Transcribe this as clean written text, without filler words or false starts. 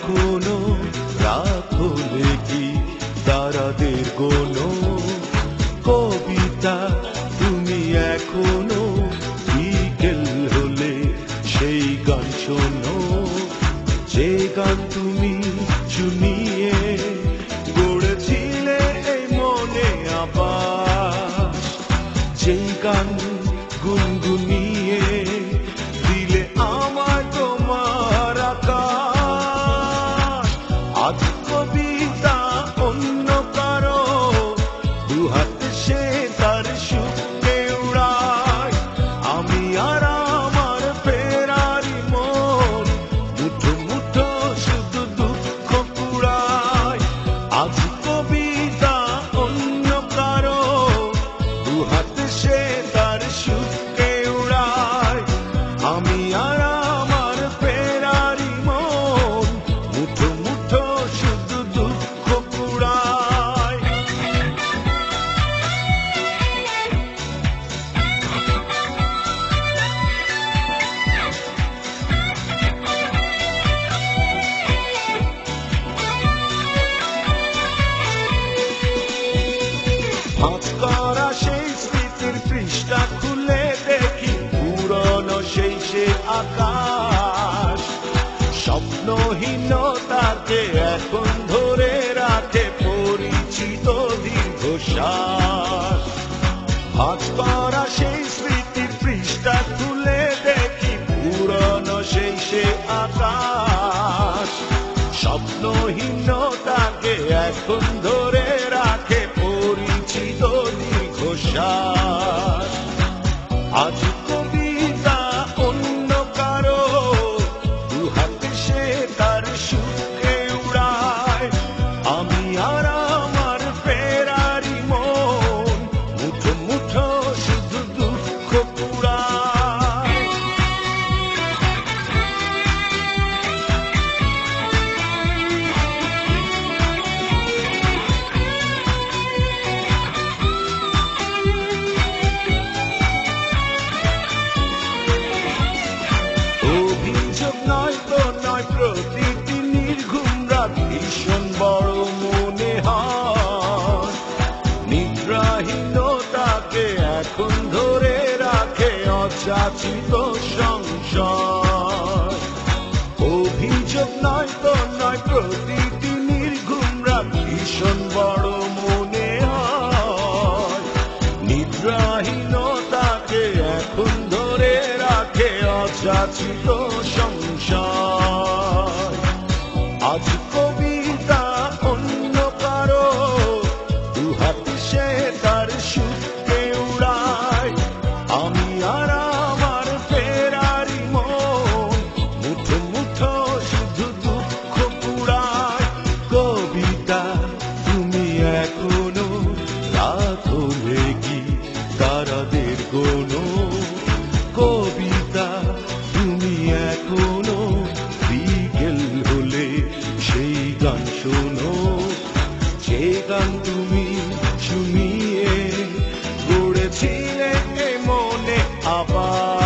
এখনো রাত হলে কি তারাদের কোনো কবিতা তুমি এখনো বিকেল হলে সেই গান শোনো যে গান তুমি শুনিয়ে গড়েছিলে এই মনে আবার যে গান গুনগুনিয়ে দিলে আমার তোমার আকাশ আজ কবিতা অন্য কারো দুহাত সে তার সুখে উড়ায় আমি আর আমার ফেরারি মন মুঠো মুঠো শুধু দুঃখ কুড়ায় আজ কবিতা অন্য কারো দুহাত সে তার সুখে উড়ায় আমি আর আমার ফেরারি মন মুঠো মুঠো শুধু দুঃখ কুড়ায় ভাঁজ করা সেই স্মৃতির পৃষ্ঠা খুলে দেখি পুরনো সেই সে আকাশ স্বপ্নহীনতাকে এখন ধরে রাখে পরিচিত দীর্ঘশ্বাস ভাঁজ করা সেই স্মৃতির পৃষ্ঠা খুলে দেখি পুরনো সেই সে আকাশ স্বপ্নহীনতাকে এখন ধরে রাখে পরিচিত দীর্ঘশ্বাস আজ কবিতা অন্য কারো দুহাত সে তার সুখে উড়ায় আমি আর আমার ফেরারি মন মুঠো মুঠো শুধু দুঃখ কুড়ায় অভিযোগ নয় তো নয় প্রতিটি নির্ঘুম রাত ভীষণ বড় মনে হয় নিদ্রাহীনতাকে এখন ধরে রাখে অযাচিত সংসার অভিযোগ নয় তো নয় প্রতিটি নির্ঘুম রাত ভীষণ বড় মনে হয় নিদ্রাহীনতাকে এখন ধরে রাখে অযাচিত সংসার আজ কবিতা অন্য কারো দুহাত সে তার সুখে উড়ায় আমি আর আমার ফেরারি মন মুঠো মুঠো শুধু দুঃখ কুড়ায় কবিতা তুমি এখনো রাত হলে কি তারাদের কোনো কবিতা তুমি এখনো বিকেল হলে সেই গান শোনো যে গান তুমি শুনিয়ে গড়েছিলে এ মনে আবার